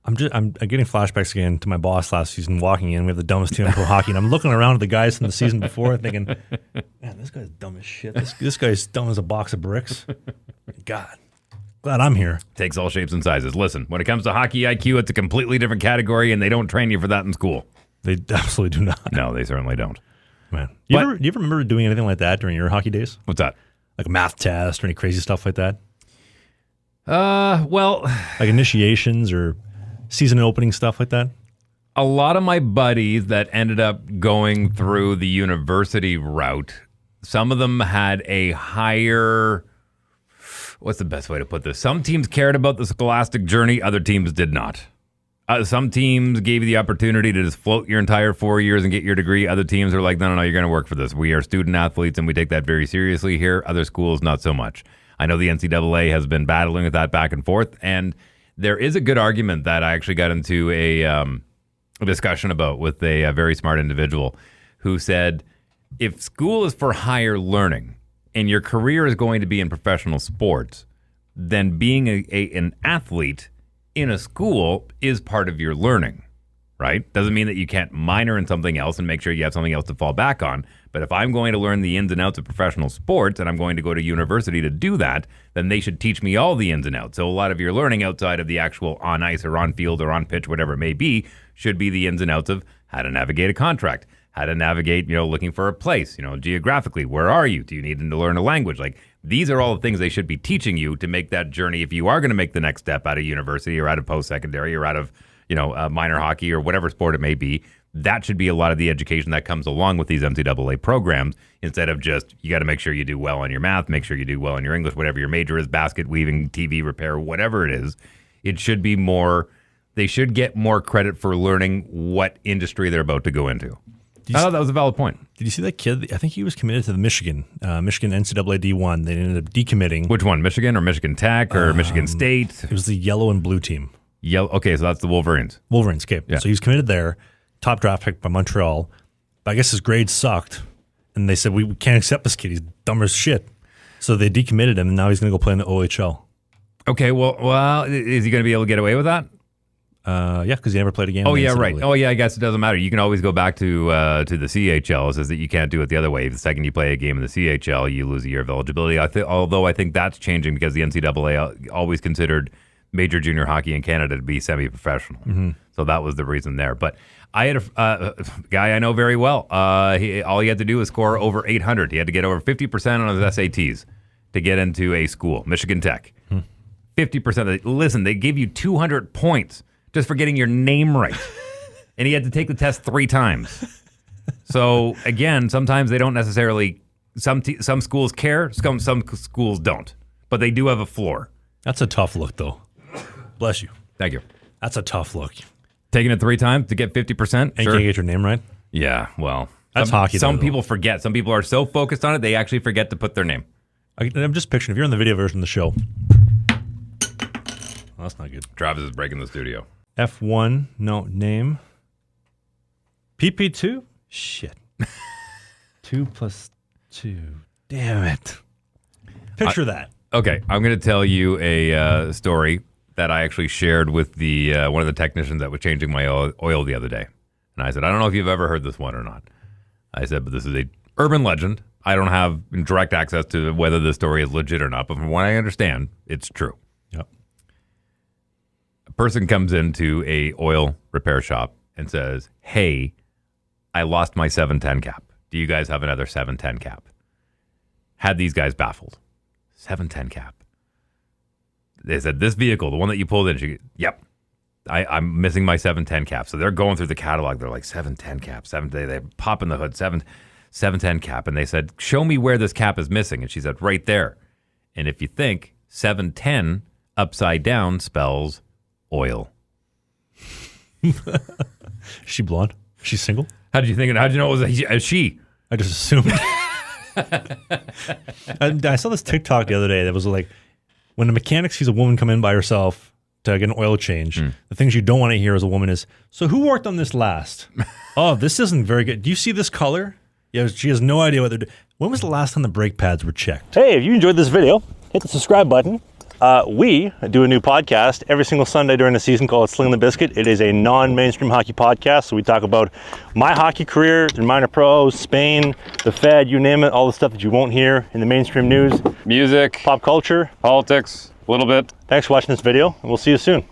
I'm getting flashbacks again to my boss last season walking in. We have the dumbest team in pro hockey. And I'm looking around at the guys from the season before thinking, man, this guy's dumb as shit. This guy's dumb as a box of bricks. God, glad I'm here. Takes all shapes and sizes. Listen, when it comes to hockey IQ, it's a completely different category, and they don't train you for that in school. They absolutely do not. No, they certainly don't. Man, you ever remember doing anything like that during your hockey days? What's that? Like a math test or any crazy stuff like that? Well, like initiations or season opening stuff like that? A lot of my buddies that ended up going through the university route, some of them had a higher, what's the best way to put this? Some teams cared about the scholastic journey, other teams did not. Some teams gave you the opportunity to just float your entire 4 years and get your degree. Other teams are like, no, you're going to work for this. We are student athletes and we take that very seriously here. Other schools, not so much. I know the NCAA has been battling with that back and forth, and there is a good argument that I actually got into a discussion about with a very smart individual who said, if school is for higher learning and your career is going to be in professional sports, then being an athlete in a school is part of your learning, right? Doesn't mean that you can't minor in something else and make sure you have something else to fall back on. But if I'm going to learn the ins and outs of professional sports and I'm going to go to university to do that, then they should teach me all the ins and outs. So a lot of your learning outside of the actual on ice or on field or on pitch, whatever it may be, should be the ins and outs of how to navigate a contract, how to navigate, looking for a place, geographically, where are you? Do you need to learn a language? Like, these are all the things they should be teaching you to make that journey. If you are going to make the next step out of university or out of post-secondary or out of, minor hockey or whatever sport it may be, that should be a lot of the education that comes along with these NCAA programs, instead of just, you got to make sure you do well on your math, make sure you do well in your English, whatever your major is, basket weaving, TV repair, whatever it is. It should be more, they should get more credit for learning what industry they're about to go into. I thought that was a valid point. Did you see that kid? I think he was committed to the Michigan NCAA D1. They ended up decommitting. Which one? Michigan or Michigan Tech or Michigan State? It was the yellow and blue team. Yellow. Okay, so that's the Wolverines. Wolverines, okay. Yeah. So he was committed there, top draft pick by Montreal. But I guess his grades sucked. And they said, we can't accept this kid. He's dumb as shit. So they decommitted him, and now he's going to go play in the OHL. Okay, well, is he going to be able to get away with that? Yeah, because he never played again. Oh, yeah, right. Oh, yeah, I guess it doesn't matter. You can always go back to the CHL. It says that you can't do it the other way. The second you play a game in the CHL, you lose a year of eligibility. Although I think that's changing because the NCAA always considered major junior hockey in Canada to be semi-professional. Mm-hmm. So that was the reason there. But I had a guy I know very well. All he had to do was score over 800. He had to get over 50% on his SATs to get into a school, Michigan Tech. 50%. Listen, they give you 200 points just for getting your name right. And he had to take the test 3 times. So, again, sometimes they don't necessarily, some schools care, some schools don't. But they do have a floor. That's a tough look, though. Bless you. Thank you. That's a tough look. Taking it 3 times to get 50%? And sure. can't get your name right? Yeah, well. That's hockey. Some people forget. Some people are so focused on it, they actually forget to put their name. I'm just picturing, if you're in the video version of the show. Well, that's not good. Travis is breaking the studio. F1, no, name. PP2? Shit. 2 plus 2. Damn it. Picture that. Okay, I'm going to tell you a story that I actually shared with the one of the technicians that was changing my oil the other day. And I said, I don't know if you've ever heard this one or not. I said, but this is a urban legend. I don't have direct access to whether the story is legit or not, but from what I understand, it's true. Yep. A person comes into a oil repair shop and says, hey, I lost my 710 cap. Do you guys have another 710 cap? Had these guys baffled. 710 cap. They said, this vehicle, the one that you pulled in, yep, I'm missing my 710 cap. So they're going through the catalog. They're like, 710 cap, they pop in the hood, 710 cap. And they said, show me where this cap is missing. And she said, right there. And if you think, 710 upside down spells oil. Is she blonde? Is she single? How did you think? How did you know it was a she? I just assumed. I saw this TikTok the other day that was like, when a mechanic sees a woman come in by herself to get an oil change, the things you don't want to hear as a woman is, so who worked on this last? Oh, this isn't very good. Do you see this color? Yeah, she has no idea what they're doing. When was the last time the brake pads were checked? Hey, if you enjoyed this video, hit the subscribe button, We do a new podcast every single Sunday during the season called Sling the Biscuit. It is a non-mainstream hockey podcast, so we talk about my hockey career, the minor pros, Spain, the Fed, you name it, all the stuff that you won't hear in the mainstream news. Music, Pop culture. politics, a little bit. Thanks for watching this video, and we'll see you soon.